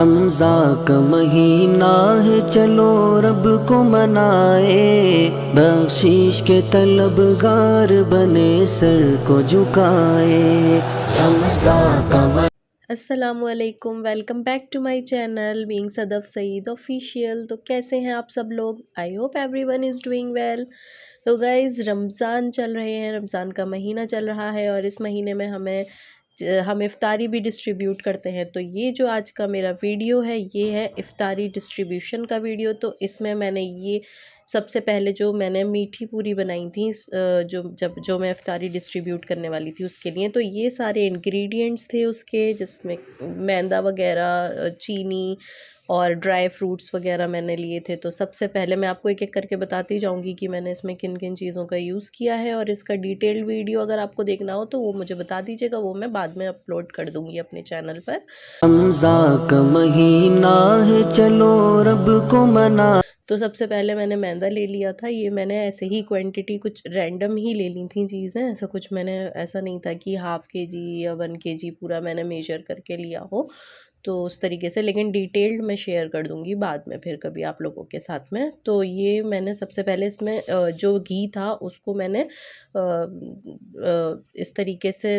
रमज़ा का महीना है, चलो रब को मनाए, बख्शीश के तलबगार बने सर को झुकाए। रमज़ा का अस्सलामुअलैकुम, welcome back to my channel being Sadaf Saeed official. तो कैसे हैं आप सब लोग? I hope everyone is doing well. तो गाइज़, रमज़ान चल रहे हैं, रमज़ान का महीना चल रहा है और इस महीने में हम इफ़्तारी भी डिस्ट्रीब्यूट करते हैं। तो ये जो आज का मेरा वीडियो है, ये है इफ़्तारी डिस्ट्रीब्यूशन का वीडियो। तो इसमें मैंने ये सबसे पहले जो मैंने मीठी पूरी बनाई थी, जो मैं इफ़्तारी डिस्ट्रीब्यूट करने वाली थी उसके लिए, तो ये सारे इंग्रेडिएंट्स थे उसके, जिसमें मैदा वगैरह, चीनी और ड्राई फ्रूट्स वगैरह मैंने लिए थे। तो सबसे पहले मैं आपको एक एक करके बताती जाऊंगी कि मैंने इसमें किन किन चीज़ों का यूज़ किया है, और इसका डिटेल्ड वीडियो अगर आपको देखना हो तो वो मुझे बता दीजिएगा, वो मैं बाद में अपलोड कर दूँगी अपने चैनल पर। रमज़ा का महीना है, चलो रब को मना। तो सबसे पहले मैंने मैदा ले लिया था। ये मैंने ऐसे ही क्वांटिटी कुछ रैंडम ही ले ली थी चीज़ें, ऐसा कुछ मैंने ऐसा नहीं था कि हाफ़ केजी या 1 केजी पूरा मैंने मेजर करके लिया हो, तो उस तरीके से। लेकिन डिटेल्ड मैं शेयर कर दूँगी बाद में फिर कभी आप लोगों के साथ में। तो ये मैंने सबसे पहले इसमें जो घी था उसको मैंने इस तरीके से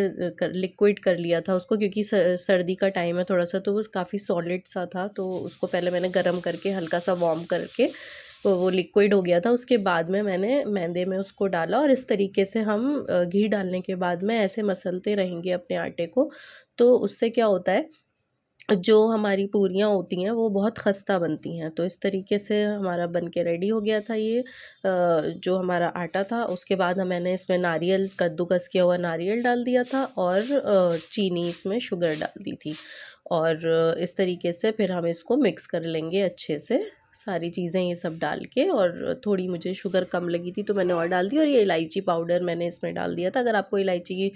लिक्विड कर लिया था उसको, क्योंकि सर्दी का टाइम है थोड़ा सा, तो वो काफ़ी सॉलिड सा था। तो उसको पहले मैंने गर्म करके हल्का सा वार्म करके वो लिक्विड हो गया था। उसके बाद में मैंने मैदे में उसको डाला, और इस तरीके से हम घी डालने के बाद में ऐसे मसलते रहेंगे अपने आटे को। तो उससे क्या होता है, जो हमारी पूरियाँ होती हैं वो बहुत खस्ता बनती हैं। तो इस तरीके से हमारा बन के रेडी हो गया था ये जो हमारा आटा था। उसके बाद मैंने इसमें नारियल, कद्दूकस किया हुआ नारियल डाल दिया था, और चीनी, इसमें शुगर डाल दी थी। और इस तरीके से फिर हम इसको मिक्स कर लेंगे अच्छे से, सारी चीज़ें ये सब डाल के। और थोड़ी मुझे शुगर कम लगी थी तो मैंने और डाल दी, और ये इलायची पाउडर मैंने इसमें डाल दिया था। अगर आपको इलायची की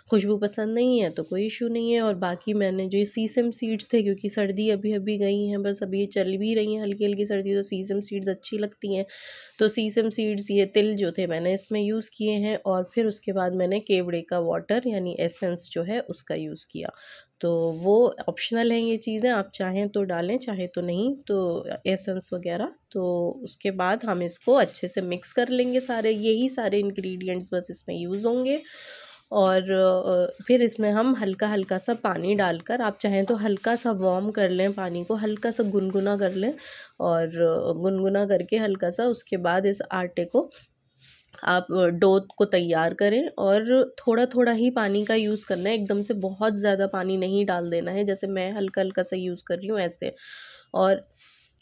खुशबू पसंद नहीं है तो कोई इशू नहीं है। और बाकी मैंने जो सीसम सीड्स थे, क्योंकि सर्दी अभी अभी गई हैं, बस अभी चल भी रही हैं हल्की हल्की सर्दी, तो सीसम सीड्स अच्छी लगती हैं। तो सीसम सीड्स, ये तिल जो थे, मैंने इसमें यूज़ किए हैं। और फिर उसके बाद मैंने केवड़े का वाटर यानी एसेंस जो है उसका यूज़ किया। तो वो ऑप्शनल हैं ये चीज़ें, आप चाहें तो डालें, चाहे तो नहीं, तो एसेंस वगैरह। तो उसके बाद हम इसको अच्छे से मिक्स कर लेंगे, सारे यही सारे इंग्रेडिएंट्स बस इसमें यूज़ होंगे। और फिर इसमें हम हल्का हल्का सा पानी डालकर, आप चाहें तो हल्का सा वार्म कर लें पानी को, हल्का सा गुनगुना कर लें। और गुनगुना करके हल्का सा, उसके बाद इस आटे को आप डो को तैयार करें, और थोड़ा थोड़ा ही पानी का यूज़ करना है, एकदम से बहुत ज़्यादा पानी नहीं डाल देना है, जैसे मैं हल्का हल्का सा यूज़ कर रही हूँ ऐसे। और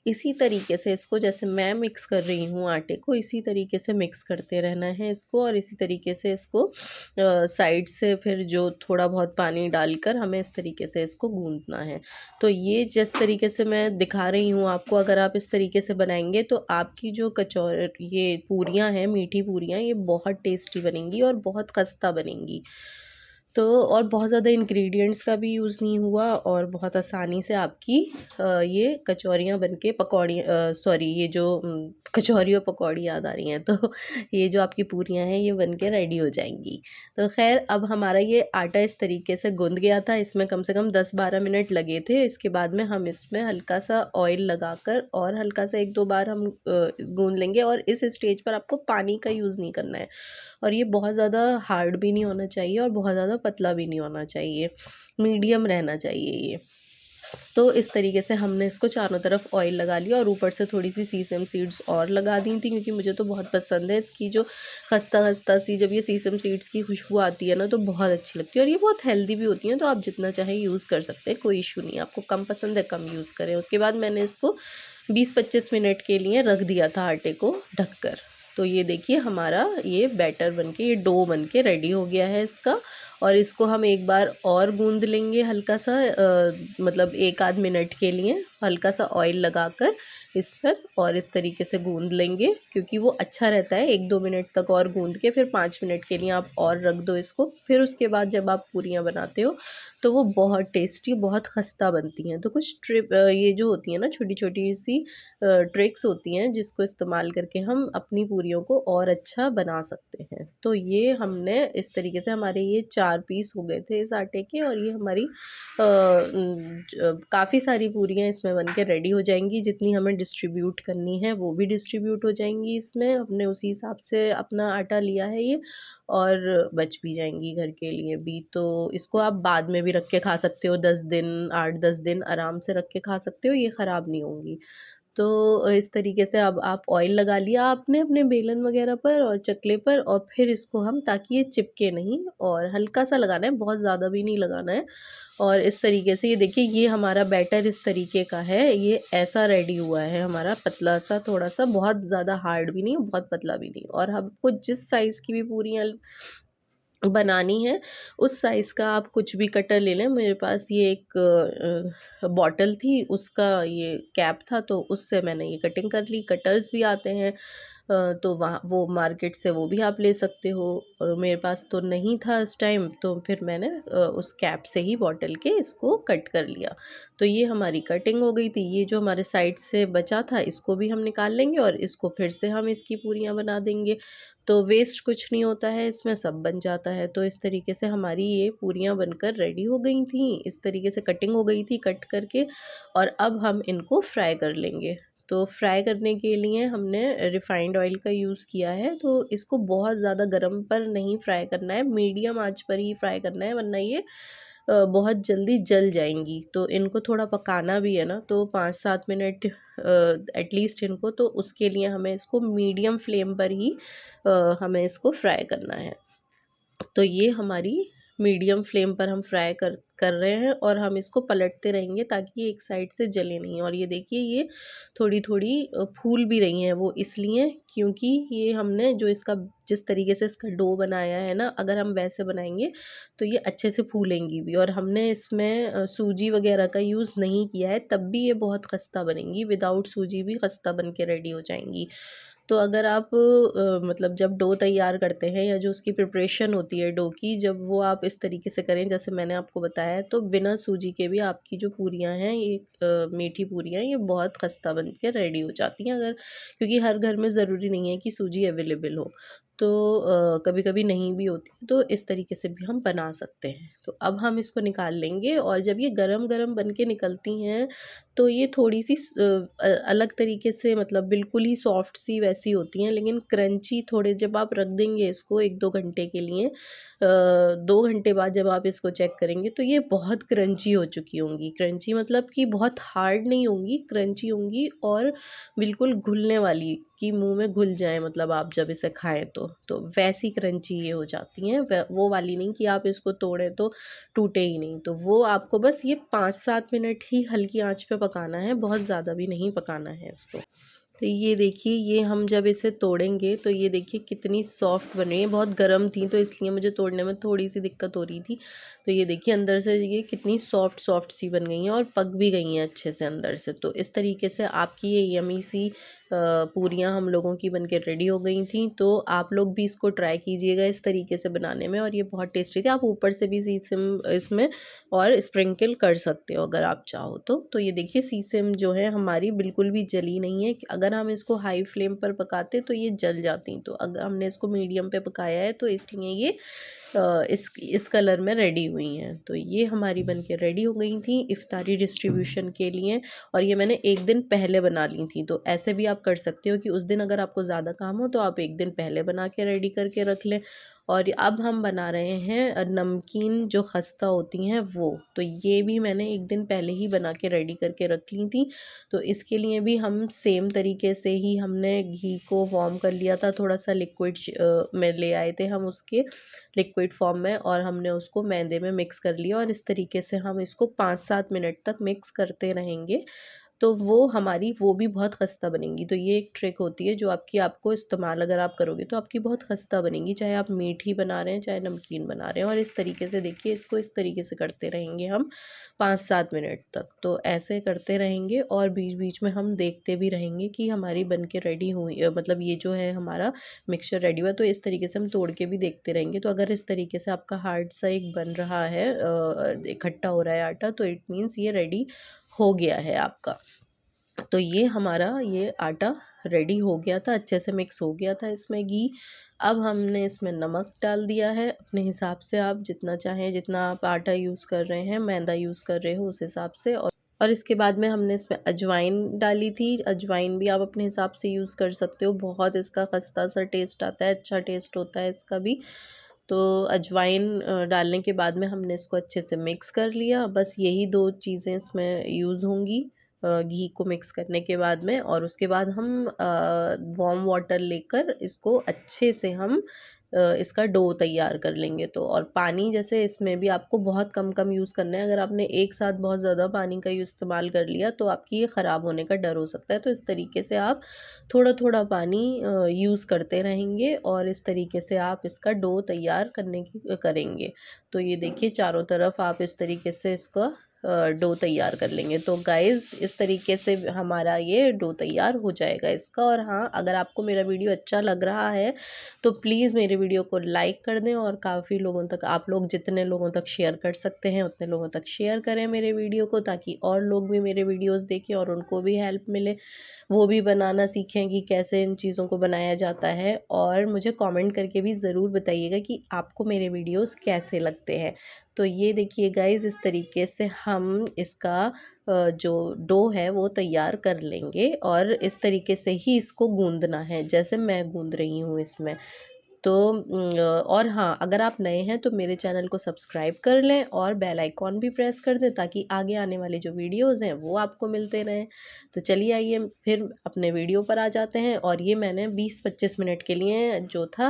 इसी तरीके से इसको, जैसे मैं मिक्स कर रही हूँ आटे को, इसी तरीके से मिक्स करते रहना है इसको। और इसी तरीके से इसको साइड से फिर जो थोड़ा बहुत पानी डालकर हमें इस तरीके से इसको गूंदना है। तो ये जिस तरीके से मैं दिखा रही हूँ आपको, अगर आप इस तरीके से बनाएंगे तो आपकी जो ये पूरियाँ हैं, मीठी पूरियाँ, ये बहुत टेस्टी बनेंगी और बहुत खस्ता बनेंगी। तो और बहुत ज़्यादा इंग्रेडिएंट्स का भी यूज़ नहीं हुआ, और बहुत आसानी से आपकी ये कचौरियाँ बनके, पकौड़ी, सॉरी, ये जो कचौरी और पकौड़ी याद आ रही हैं, तो ये जो आपकी पूरियाँ हैं ये बनके रेडी हो जाएंगी। तो खैर, अब हमारा ये आटा इस तरीके से गूंद गया था, इसमें कम से कम 10-12 मिनट लगे थे। इसके बाद में हम इसमें हल्का सा ऑयल लगाकर और हल्का सा 1-2 बार हम गूंद लेंगे। और इस स्टेज पर आपको पानी का यूज़ नहीं करना है, और ये बहुत ज़्यादा हार्ड भी नहीं होना चाहिए और बहुत ज़्यादा पतला भी नहीं होना चाहिए, मीडियम रहना चाहिए ये। तो इस तरीके से हमने इसको चारों तरफ ऑयल लगा लिया, और ऊपर से थोड़ी सी सीसम सीड्स और लगा दी थी, क्योंकि मुझे तो बहुत पसंद है इसकी जो खस्ता खस्ता सी, जब ये सीसम सीड्स की खुशबू आती है ना, तो बहुत अच्छी लगती है। और ये बहुत हेल्दी भी होती हैं, तो आप जितना चाहें यूज़ कर सकते हैं, कोई इशू नहीं है। आपको कम पसंद है, कम यूज़ करें। उसके बाद मैंने इसको 20-25 मिनट के लिए रख दिया था आटे को ढककर। तो ये देखिए, हमारा ये बैटर बनके, ये डो बनके रेडी हो गया है इसका। और इसको हम एक बार और गूंद लेंगे हल्का सा, मतलब 1-आध मिनट के लिए हल्का सा ऑयल लगाकर इस पर, और इस तरीके से गूंद लेंगे, क्योंकि वो अच्छा रहता है। 1-2 मिनट तक और गूंद के फिर 5 मिनट के लिए आप और रख दो इसको। फिर उसके बाद जब आप पूरियाँ बनाते हो तो वो बहुत टेस्टी, बहुत खस्ता बनती हैं। तो कुछ ये जो होती हैं ना छोटी-छोटी सी ट्रिक्स होती हैं जिसको इस्तेमाल करके हम अपनी पूरियों को और अच्छा बना सकते हैं। तो ये हमने इस तरीके से, हमारे ये 4 पीस हो गए थे इस आटे के, और ये हमारी काफ़ी सारी पूरियाँ इसमें बन के रेडी हो जाएँगी। जितनी हमें डिस्ट्रीब्यूट करनी है वो भी डिस्ट्रीब्यूट हो जाएँगी इसमें। हमने उसी हिसाब से अपना आटा लिया है ये, और बच भी जाएँगी घर के लिए भी। तो इसको आप बाद में भी रख के खा सकते हो, 10 दिन, 8-10 दिन आराम से रख के खा सकते हो, ये ख़राब नहीं होंगी। तो इस तरीके से अब आप ऑयल लगा लिया आपने अपने बेलन वग़ैरह पर और चकले पर, और फिर इसको हम, ताकि ये चिपके नहीं, और हल्का-सा लगाना है, बहुत ज़्यादा भी नहीं लगाना है। और इस तरीके से ये देखिए, ये हमारा बैटर इस तरीके का है, ये ऐसा रेडी हुआ है हमारा, पतला-सा थोड़ा-सा, बहुत ज़्यादा हार्ड भी नहीं, बहुत पतला भी नहीं। और हमको जिस साइज़ की भी पूरियाँ बनानी है, उस साइज़ का आप कुछ भी कटर ले लें। मेरे पास ये एक बॉटल थी, उसका ये कैप था, तो उससे मैंने ये कटिंग कर ली। कटर्स भी आते हैं, तो वहाँ वो मार्केट से वो भी आप ले सकते हो, और मेरे पास तो नहीं था इस टाइम, तो फिर मैंने उस कैप से ही बॉटल के इसको कट कर लिया। तो ये हमारी कटिंग हो गई थी। ये जो हमारे साइड से बचा था, इसको भी हम निकाल लेंगे, और इसको फिर से हम इसकी पूरियाँ बना देंगे। तो वेस्ट कुछ नहीं होता है इसमें, सब बन जाता है। तो इस तरीके से हमारी ये पूरियाँ बनकर रेडी हो गई थीं। इस तरीके से कटिंग हो गई थी कट करके, और अब हम इनको फ्राई कर लेंगे। तो फ्राई करने के लिए हमने रिफाइंड ऑयल का यूज़ किया है। तो इसको बहुत ज़्यादा गरम पर नहीं फ्राई करना है, मीडियम आंच पर ही फ्राई करना है, वरना ये बहुत जल्दी जल जाएँगी। तो इनको थोड़ा पकाना भी है ना, तो 5-7 मिनट एटलीस्ट इनको, तो उसके लिए हमें इसको मीडियम फ्लेम पर ही हमें इसको फ्राई करना है। तो ये हमारी मीडियम फ्लेम पर हम फ्राई कर रहे हैं, और हम इसको पलटते रहेंगे ताकि ये एक साइड से जले नहीं। और ये देखिए, ये थोड़ी-थोड़ी फूल भी रही हैं, वो इसलिए क्योंकि ये हमने जो इसका, जिस तरीके से इसका डो बनाया है ना, अगर हम वैसे बनाएँगे तो ये अच्छे से फूलेंगी भी। और हमने इसमें सूजी वग़ैरह का यूज़ नहीं किया है, तब भी ये बहुत खस्ता बनेंगी, विदाउट सूजी भी खस्ता बन के रेडी हो जाएँगी। तो अगर आप मतलब जब डो तैयार करते हैं, या जो उसकी प्रिपरेशन होती है डो की, जब वो आप इस तरीके से करें जैसे मैंने आपको बताया है, तो बिना सूजी के भी आपकी जो पूरियाँ हैं, ये मीठी पूरियाँ, ये बहुत खस्ता बन के रेडी हो जाती हैं। अगर, क्योंकि हर घर में ज़रूरी नहीं है कि सूजी अवेलेबल हो, तो कभी-कभी नहीं भी होती, तो इस तरीके से भी हम बना सकते हैं। तो अब हम इसको निकाल लेंगे, और जब ये गरम-गरम बन के निकलती हैं, तो ये थोड़ी-सी अलग तरीके से, मतलब बिल्कुल ही सॉफ्ट सी वैसी होती हैं, लेकिन क्रंची थोड़े, जब आप रख देंगे इसको 1-2 घंटे के लिए, 2 घंटे बाद जब आप इसको चेक करेंगे, तो ये बहुत क्रंची हो चुकी होंगी। क्रंची मतलब कि बहुत हार्ड नहीं होंगी, क्रंची होंगी, और बिल्कुल घुलने वाली, कि मुँह में घुल जाएँ, मतलब आप जब इसे खाएँ तो वैसी क्रंची ये हो जाती हैं। व वो वाली नहीं कि आप इसको तोड़ें तो टूटे ही नहीं। तो वो आपको बस ये 5-7 मिनट ही हल्की आँच पे पकाना है, बहुत ज़्यादा भी नहीं पकाना है इसको। तो ये देखिए, ये हम जब इसे तोड़ेंगे, तो ये देखिए कितनी सॉफ्ट बन रही है। बहुत गर्म थी, तो इसलिए मुझे तोड़ने में थोड़ी-सी दिक्कत हो रही थी। तो ये देखिए, अंदर से ये कितनी सॉफ्ट सी बन गई हैं, और पक भी गई हैं अच्छे से अंदर से। तो इस तरीके से आपकी ये यम्मी सी पूरियाँ हम लोगों की बन के रेडी हो गई थी। तो आप लोग भी इसको ट्राई कीजिएगा इस तरीके से बनाने में, और ये बहुत टेस्टी थी। आप ऊपर से भी सीसम इसमें और स्प्रिंकल कर सकते हो अगर आप चाहो तो। तो ये देखिए, सीसम जो है हमारी बिल्कुल भी जली नहीं है। अगर हम इसको हाई फ्लेम पर पकाते तो ये जल जाती, तो अगर हमने इसको मीडियम पे पकाया है, तो इसलिए ये इस कलर में रेडी हुई हैं। तो ये हमारी बन के रेडी हो गई थी इफ्तारी डिस्ट्रीब्यूशन के लिए, और ये मैंने 1 दिन पहले बना ली थी। तो ऐसे भी आप कर सकते हो कि उस दिन अगर आपको ज़्यादा काम हो, तो आप 1 दिन पहले बना के रेडी करके रख लें। और अब हम बना रहे हैं नमकीन जो खस्ता होती हैं वो। तो ये भी मैंने 1 दिन पहले ही बना के रेडी करके रख ली थी। तो इसके लिए भी हम सेम तरीके से ही हमने घी को वार्म कर लिया था, थोड़ा-सा लिक्विड में ले आए थे हम उसके लिक्विड फॉर्म में, और हमने उसको मैदे में मिक्स कर लिया, और इस तरीके से हम इसको 5-7 मिनट तक मिक्स करते रहेंगे। तो वो हमारी वो भी बहुत खस्ता बनेंगी। तो ये एक ट्रिक होती है जो आपको इस्तेमाल अगर आप करोगे तो आपकी बहुत खस्ता बनेंगी, चाहे आप मीठी बना रहे हैं चाहे नमकीन बना रहे हैं। और इस तरीके से देखिए, इसको इस तरीके से करते रहेंगे हम 5-7 मिनट तक। तो ऐसे करते रहेंगे और बीच बीच में हम देखते भी रहेंगे कि हमारी बन के रेडी हुई, मतलब ये जो है हमारा मिक्सचर रेडी हुआ। तो इस तरीके से हम तोड़ के भी देखते रहेंगे। तो अगर इस तरीके से आपका हार्ड सा एक बन रहा है, इकट्ठा हो रहा है आटा, तो इट मीन्स ये रेडी हो गया है आपका। तो ये हमारा ये आटा रेडी हो गया था, अच्छे से मिक्स हो गया था इसमें घी। अब हमने इसमें नमक डाल दिया है अपने हिसाब से, आप जितना चाहें, जितना आप आटा यूज़ कर रहे हैं, मैदा यूज़ कर रहे हो उस हिसाब से। और इसके बाद में हमने इसमें अजवाइन डाली थी। अजवाइन भी आप अपने हिसाब से यूज़ कर सकते हो, बहुत इसका खस्ता सा टेस्ट आता है, अच्छा टेस्ट होता है इसका भी। तो अजवाइन डालने के बाद में हमने इसको अच्छे से मिक्स कर लिया। बस यही 2 चीज़ें इसमें यूज़ होंगी घी को मिक्स करने के बाद में। और उसके बाद हम वार्म वाटर लेकर इसको अच्छे से हम इसका डो तैयार कर लेंगे। तो और पानी जैसे इसमें भी आपको बहुत कम कम यूज़ करना है। अगर आपने एक साथ बहुत ज़्यादा पानी का इस्तेमाल कर लिया तो आपकी ये ख़राब होने का डर हो सकता है। तो इस तरीके से आप थोड़ा थोड़ा पानी यूज़ करते रहेंगे और इस तरीके से आप इसका डो तैयार करेंगे। तो ये देखिए, चारों तरफ आप इस तरीके से इसका डो तैयार कर लेंगे। तो गाइज़, इस तरीके से हमारा ये डो तैयार हो जाएगा इसका। और हाँ, अगर आपको मेरा वीडियो अच्छा लग रहा है तो प्लीज़ मेरे वीडियो को लाइक कर दें और काफ़ी लोगों तक, आप लोग जितने लोगों तक शेयर कर सकते हैं उतने लोगों तक शेयर करें मेरे वीडियो को, ताकि और लोग भी मेरे वीडियोज़ देखें और उनको भी हेल्प मिले, वो भी बनाना सीखें कि कैसे इन चीज़ों को बनाया जाता है। और मुझे कमेंट करके भी ज़रूर बताइएगा कि आपको मेरे वीडियोस कैसे लगते हैं। तो ये देखिए गाइज़, इस तरीके से हम इसका जो डो है वो तैयार कर लेंगे और इस तरीके से ही इसको गूँदना है, जैसे मैं गूँद रही हूँ इसमें। तो और हाँ, अगर आप नए हैं तो मेरे चैनल को सब्सक्राइब कर लें और बेल आइकॉन भी प्रेस कर दें, ताकि आगे आने वाले जो वीडियोज़ हैं वो आपको मिलते रहें। तो चलिए आइए फिर अपने वीडियो पर आ जाते हैं। और ये मैंने 20-25 मिनट के लिए जो था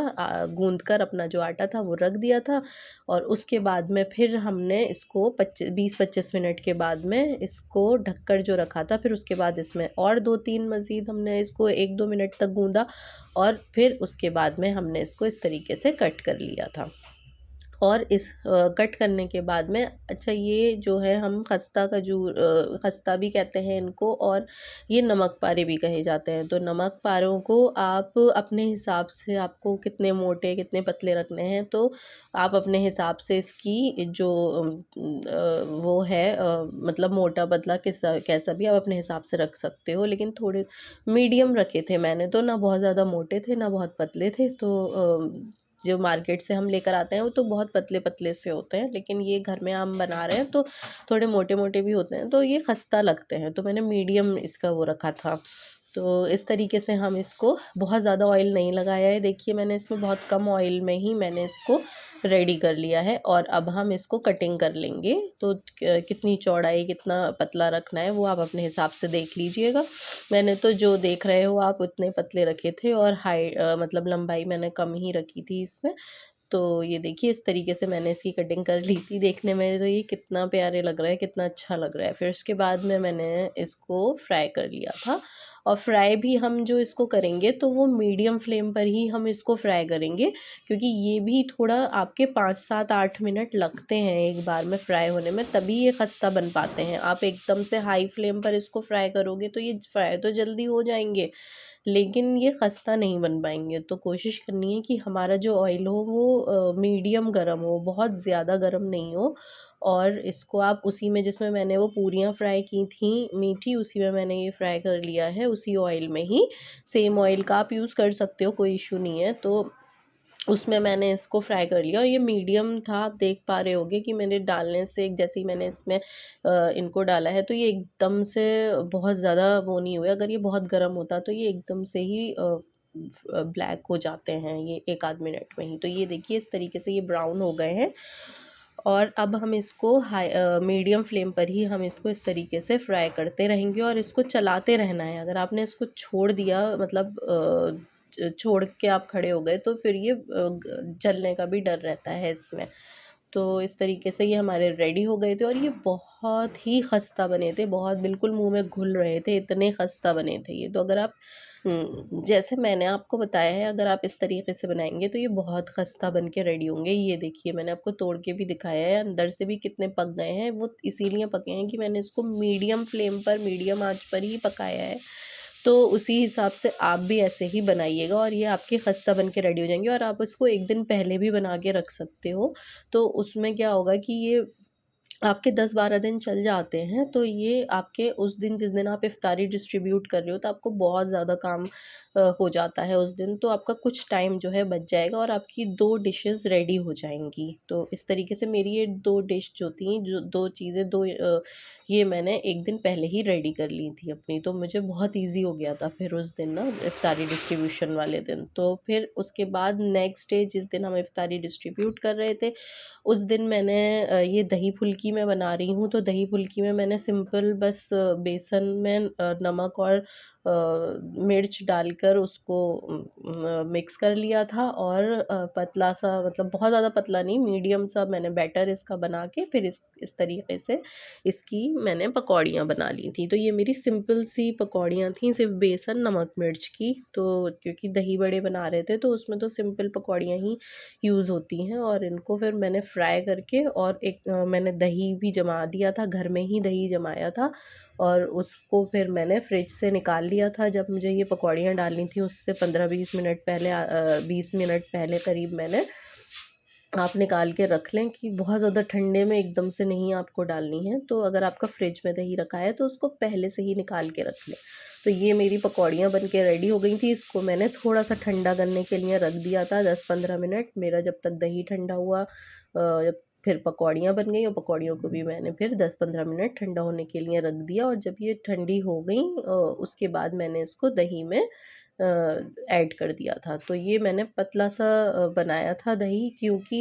गूँध कर अपना जो आटा था वो रख दिया था। और उसके बाद में फिर हमने इसको 20-25 मिनट के बाद में इसको ढककर जो रखा था, फिर उसके बाद इसमें और 2-3 मज़ीद हमने इसको 1-2 मिनट तक गूँधा। और फिर उसके बाद में हमने इसको इस तरीके से कट कर लिया था। और इस कट करने के बाद में, अच्छा, ये जो है हम खस्ता भी कहते हैं इनको, और ये नमक पारे भी कहे जाते हैं। तो नमक पारों को आप अपने हिसाब से, आपको कितने मोटे कितने पतले रखने हैं तो आप अपने हिसाब से इसकी जो वो है, मतलब मोटा पतला कैसा भी आप अपने हिसाब से रख सकते हो। लेकिन थोड़े मीडियम रखे थे मैंने, तो ना बहुत ज़्यादा मोटे थे ना बहुत पतले थे। तो जो मार्केट से हम लेकर आते हैं वो तो बहुत पतले पतले से होते हैं, लेकिन ये घर में हम बना रहे हैं तो थोड़े मोटे मोटे भी होते हैं, तो ये खस्ता लगते हैं। तो मैंने मीडियम इसका वो रखा था। तो इस तरीके से हम इसको, बहुत ज़्यादा ऑयल नहीं लगाया है, देखिए मैंने इसमें बहुत कम ऑयल में ही मैंने इसको रेडी कर लिया है। और अब हम इसको कटिंग कर लेंगे। तो कितनी चौड़ाई, कितना पतला रखना है वो आप अपने हिसाब से देख लीजिएगा। मैंने तो जो देख रहे हो आप उतने पतले रखे थे, और मतलब लंबाई मैंने कम ही रखी थी इसमें। तो ये देखिए, इस तरीके से मैंने इसकी कटिंग कर ली थी। देखने में तो ये कितना प्यारे लग रहा है, कितना अच्छा लग रहा है। फिर उसके बाद में मैंने इसको फ्राई कर लिया था। और फ्राई भी हम जो इसको करेंगे तो वो मीडियम फ्लेम पर ही हम इसको फ्राई करेंगे, क्योंकि ये भी थोड़ा आपके 5-7-8 मिनट लगते हैं एक बार में फ्राई होने में, तभी ये खस्ता बन पाते हैं। आप एकदम से हाई फ्लेम पर इसको फ्राई करोगे तो ये फ्राई तो जल्दी हो जाएंगे, लेकिन ये खस्ता नहीं बन पाएंगे। तो कोशिश करनी है कि हमारा जो ऑयल हो वो मीडियम गर्म हो, बहुत ज़्यादा गर्म नहीं हो। और इसको आप उसी में, जिसमें मैंने वो पूरियाँ फ्राई की थी मीठी, उसी में मैंने ये फ्राई कर लिया है, उसी ऑयल में ही। सेम ऑयल का आप यूज़ कर सकते हो, कोई इशू नहीं है। तो उसमें मैंने इसको फ्राई कर लिया और ये मीडियम था। आप देख पा रहे होगे कि मेरे डालने से, जैसे ही मैंने इसमें इनको डाला है तो ये एकदम से बहुत ज़्यादा वो नहीं हुए। अगर ये बहुत गर्म होता तो ये एकदम से ही ब्लैक हो जाते हैं ये 1-8 मिनट में ही। तो ये देखिए, इस तरीके से ये ब्राउन हो गए हैं। और अब हम इसको मीडियम फ्लेम पर ही हम इसको इस तरीके से फ्राई करते रहेंगे और इसको चलाते रहना है। अगर आपने इसको छोड़ दिया, मतलब छोड़ के आप खड़े हो गए, तो फिर ये जलने का भी डर रहता है इसमें। तो इस तरीके से ये हमारे रेडी हो गए थे और ये बहुत ही खस्ता बने थे, बहुत बिल्कुल मुँह में घुल रहे थे, इतने खस्ता बने थे ये। तो अगर आप जैसे मैंने आपको बताया है, अगर आप इस तरीके से बनाएँगे तो ये बहुत खस्ता बन के रेडी होंगे। ये देखिए मैंने आपको तोड़ के भी दिखाया है, अंदर से भी कितने पक गए हैं। वो इसीलिए पके हैं कि मैंने इसको मीडियम फ्लेम पर, मीडियम आँच पर ही पकाया है। तो उसी हिसाब से आप भी ऐसे ही बनाइएगा और ये आपके खस्ता बन के रेडी हो जाएँगे और आप इसको 1 दिन पहले भी बना के रख सकते हो। तो उसमें क्या होगा कि ये आपके 10-12 दिन चल जाते हैं, तो ये आपके उस दिन जिस दिन आप इफ्तारी डिस्ट्रीब्यूट कर रहे हो, तो आपको बहुत ज़्यादा काम हो जाता है उस दिन, तो आपका कुछ टाइम जो है बच जाएगा और आपकी 2 डिशेज़ रेडी हो जाएँगी। तो इस तरीके से मेरी ये 2 डिश जो थी, जो 2 चीज़ें, 2 ये मैंने 1 दिन पहले ही रेडी कर ली थी अपनी, तो मुझे बहुत ईज़ी हो गया था फिर उस दिन ना इफ्तारी डिस्ट्रीब्यूशन वाले दिन। तो फिर उसके बाद नेक्स्ट डे जिस दिन हम इफ्तारी डिस्ट्रीब्यूट कर रहे थे, उस दिन मैंने ये दही फुल्की मैं बना रही हूँ, तो दही फुल्की में मैंने सिंपल बस बेसन में नमक और मिर्च डालकर उसको मिक्स कर लिया था और पतला सा, मतलब बहुत ज़्यादा पतला नहीं, मीडियम सा मैंने बैटर इसका बना के फिर इस तरीके से इसकी मैंने पकौड़ियाँ बना ली थी। तो ये मेरी सिंपल सी पकौड़ियाँ थी, सिर्फ बेसन नमक मिर्च की। तो क्योंकि दही बड़े बना रहे थे तो उसमें तो सिंपल पकौड़ियाँ ही यूज़ होती हैं और इनको फिर मैंने फ्राई करके और एक मैंने दही भी जमा दिया था, घर में ही दही जमाया था और उसको फिर मैंने फ्रिज से निकाल लिया था। जब मुझे ये पकौड़ियाँ डालनी थी उससे 15-20 मिनट पहले 20 मिनट पहले करीब मैंने, आप निकाल के रख लें कि बहुत ज़्यादा ठंडे में एकदम से नहीं आपको डालनी है। तो अगर आपका फ्रिज में दही रखा है तो उसको पहले से ही निकाल के रख लें। तो ये मेरी पकौड़ियाँ बन के रेडी हो गई थी। इसको मैंने थोड़ा-सा ठंडा करने के लिए रख दिया था 10-15 मिनट। मेरा जब तक दही ठंडा हुआ जब फिर पकौड़ियाँ बन गई और पकौड़ियों को भी मैंने फिर 10-15 मिनट ठंडा होने के लिए रख दिया और जब ये ठंडी हो गई उसके बाद मैंने इसको दही में ऐड कर दिया था। तो ये मैंने पतला सा बनाया था दही, क्योंकि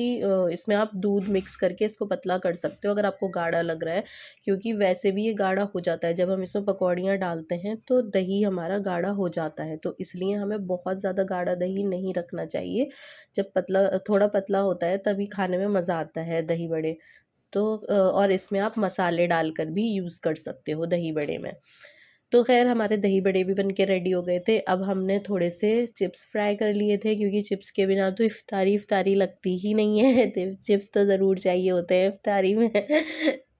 इसमें आप दूध मिक्स करके इसको पतला कर सकते हो अगर आपको गाढ़ा लग रहा है, क्योंकि वैसे भी ये गाढ़ा हो जाता है। जब हम इसमें पकौड़ियाँ डालते हैं तो दही हमारा गाढ़ा हो जाता है, तो इसलिए हमें बहुत ज़्यादा गाढ़ा दही नहीं रखना चाहिए। जब थोड़ा पतला होता है तभी खाने में मज़ा आता है दही बड़े। तो और इसमें आप मसाले डालकर भी यूज़ कर सकते हो दही बड़े में। तो ख़ैर हमारे दही बड़े भी बन के रेडी हो गए थे। अब हमने थोड़े से चिप्स फ्राई कर लिए थे, क्योंकि चिप्स के बिना तो इफ्तारी इफ्तारी लगती ही नहीं है। तो चिप्स तो ज़रूर चाहिए होते हैं इफ्तारी में।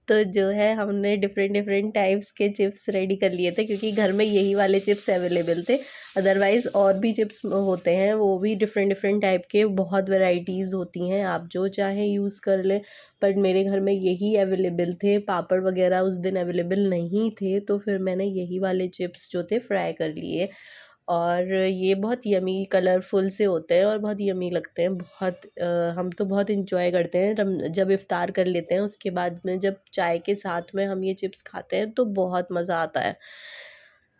तो जो है हमने डिफ़रेंट डिफ़रेंट टाइप्स के चिप्स रेडी कर लिए थे, क्योंकि घर में यही वाले चिप्स अवेलेबल थे। अदरवाइज़ और भी चिप्स होते हैं, वो भी डिफ़रेंट डिफ़रेंट टाइप के, बहुत वैराइटीज़ होती हैं, आप जो चाहें यूज़ कर लें। पर मेरे घर में यही अवेलेबल थे, पापड़ वग़ैरह उस दिन अवेलेबल नहीं थे, तो फिर मैंने यही वाले चिप्स जो थे फ्राई कर लिए। और ये बहुत यम्मी कलरफुल से होते हैं और बहुत यम्मी लगते हैं, बहुत हम तो बहुत एंजॉय करते हैं जब इफ़्तार कर लेते हैं, उसके बाद में जब चाय के साथ में हम ये चिप्स खाते हैं तो बहुत मज़ा आता है।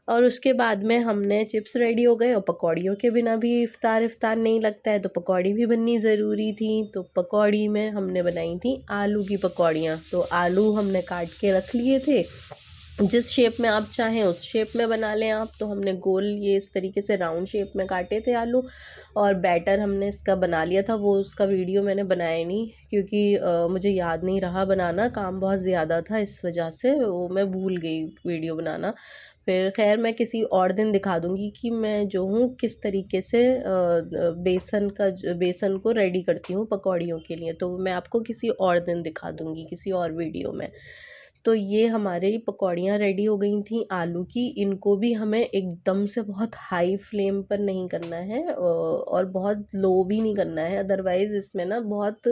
और उसके बाद में हमने चिप्स रेडी हो गए और पकौड़ियों के बिना भी इफ़्तार इफ़्तार नहीं लगता है, तो पकौड़ी भी बननी ज़रूरी थी। तो पकौड़ी में हमने बनाई थी आलू की पकौड़ियाँ। तो आलू हमने काट के रख लिए थे, जिस शेप में आप चाहें उस शेप में बना लें आप। तो हमने गोल ये इस तरीके से राउंड शेप में काटे थे आलू और बैटर हमने इसका बना लिया था। वो उसका वीडियो मैंने बनाया नहीं, क्योंकि मुझे याद नहीं रहा बनाना, काम बहुत ज़्यादा था, इस वजह से वो मैं भूल गई वीडियो बनाना। फिर ख़ैर मैं किसी और दिन दिखा दूँगी कि मैं जो हूँ किस तरीके से बेसन को रेडी करती हूँ पकौड़ियों के लिए, तो मैं आपको किसी और दिन दिखा दूँगी किसी और वीडियो में। तो ये हमारी पकौड़ियाँ रेडी हो गई थी आलू की। इनको भी हमें एकदम से बहुत हाई फ्लेम पर नहीं करना है और बहुत लो भी नहीं करना है, अदरवाइज़ इसमें ना बहुत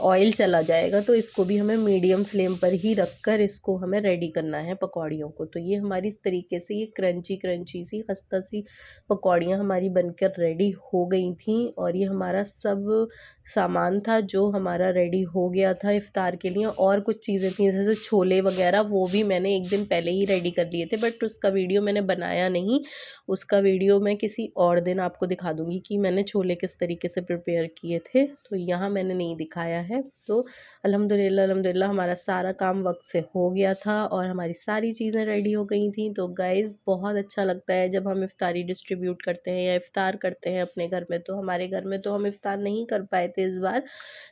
ऑयल चला जाएगा। तो इसको भी हमें मीडियम फ्लेम पर ही रख कर इसको हमें रेडी करना है पकौड़ियों को। तो ये हमारी इस तरीके से ये क्रंची क्रंची सी खस्ता सी पकौड़ियाँ हमारी बनकर रेडी हो गई थी और ये हमारा सब सामान था जो हमारा रेडी हो गया था इफ़्तार के लिए। और कुछ चीज़ें थी जैसे छोले वगैरह वो भी मैंने एक दिन पहले ही रेडी कर लिए थे, बट उसका वीडियो मैंने बनाया नहीं। उसका वीडियो मैं किसी और दिन आपको दिखा दूँगी कि मैंने छोले किस तरीके से प्रिपेयर किए थे, तो यहाँ मैंने नहीं दिखाया है। तो अल्हम्दुलिल्लाह हमारा सारा काम वक्त से हो गया था और हमारी सारी चीज़ें रेडी हो गई थी। तो गाइज़ बहुत अच्छा लगता है जब हम इफ्तारी डिस्ट्रीब्यूट करते हैं या इफ्तार करते हैं अपने घर में। तो हमारे घर में तो हम इफ्तार नहीं कर पाए थे इस बार,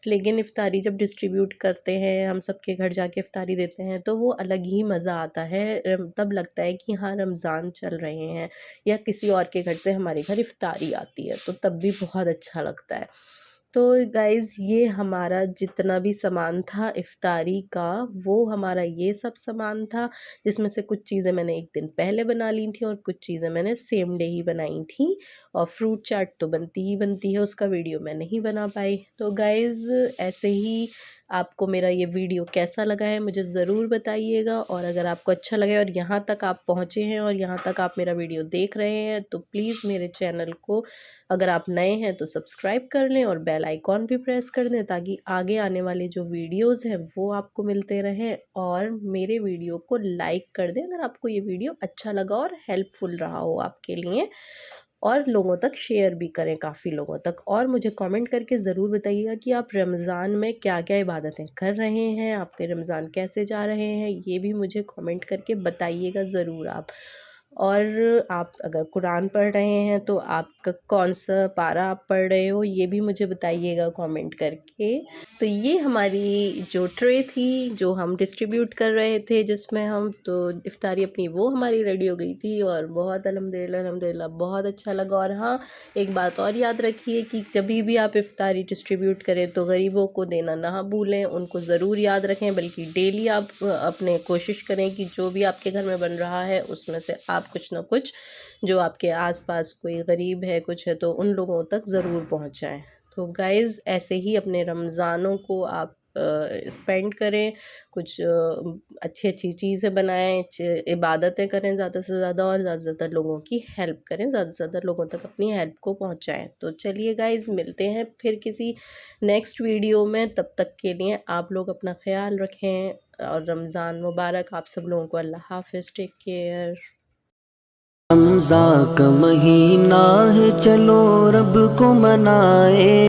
लेकिन इफ्तारी जब डिस्ट्रीब्यूट करते हैं, हम सबके घर जाके इफ्तारी देते हैं, तो वो अलग ही मज़ा आता है। तब लगता है कि हाँ रमज़ान चल रहे हैं, या किसी और के घर से हमारे घर इफ्तारी आती है, तो तब भी बहुत अच्छा लगता है। तो गाइज़ ये हमारा जितना भी सामान था इफ्तारी का, वो हमारा ये सब सामान था, जिसमें से कुछ चीज़ें मैंने एक दिन पहले बना ली थी और कुछ चीज़ें मैंने सेम डे ही बनाई थी। और फ्रूट चाट तो बनती ही बनती है, उसका वीडियो मैं नहीं बना पाई। तो गाइज़ ऐसे ही आपको मेरा ये वीडियो कैसा लगा है मुझे ज़रूर बताइएगा, और अगर आपको अच्छा लगे और यहाँ तक आप पहुँचे हैं और यहाँ तक आप मेरा वीडियो देख रहे हैं, तो प्लीज़ मेरे चैनल को, अगर आप नए हैं तो सब्सक्राइब कर लें और बेल आइकॉन भी प्रेस कर दें, ताकि आगे आने वाले जो वीडियोस हैं वो आपको मिलते रहें। और मेरे वीडियो को लाइक कर दें अगर आपको ये वीडियो अच्छा लगा और हेल्पफुल रहा हो आपके लिए, और लोगों तक शेयर भी करें काफ़ी लोगों तक। और मुझे कमेंट करके ज़रूर बताइएगा कि आप रमज़ान में क्या क्या इबादतें कर रहे हैं, आपके रमज़ान कैसे जा रहे हैं, ये भी मुझे कमेंट करके बताइएगा ज़रूर आप। और आप अगर कुरान पढ़ रहे हैं तो आपका कौन सा पारा आप पढ़ रहे हो, ये भी मुझे बताइएगा कमेंट करके। तो ये हमारी जो ट्रे थी जो हम डिस्ट्रीब्यूट कर रहे थे, जिसमें हम तो इफ्तारी अपनी, वो हमारी रेडी हो गई थी और बहुत अल्हम्दुलिल्लाह बहुत अच्छा लगा। और हाँ, एक बात और याद रखिए कि जब भी आप इफ्तारी डिस्ट्रीब्यूट करें तो गरीबों को देना ना भूलें, उनको ज़रूर याद रखें, बल्कि डेली आप अपने कोशिश करें कि जो भी आपके घर में बन रहा है उसमें से आप कुछ ना कुछ, जो आपके आसपास कोई गरीब है कुछ है, तो उन लोगों तक ज़रूर पहुंचाएं। तो गाइज़ ऐसे ही अपने रमज़ानों को आप स्पेंड करें, कुछ अच्छी अच्छी चीज़ें बनाएं, इबादतें करें ज़्यादा से ज़्यादा, और ज़्यादा से ज़्यादा लोगों की हेल्प करें, ज़्यादा से ज़्यादा लोगों तक अपनी हेल्प को पहुंचाएं। तो चलिए गाइज़ मिलते हैं फिर किसी नेक्स्ट वीडियो में, तब तक के लिए आप लोग अपना ख्याल रखें और रमज़ान मुबारक आप सब लोगों को। अल्लाह हाफ़िज़, टेक केयर। रमज़ान का महीना है, चलो रब को मनाए।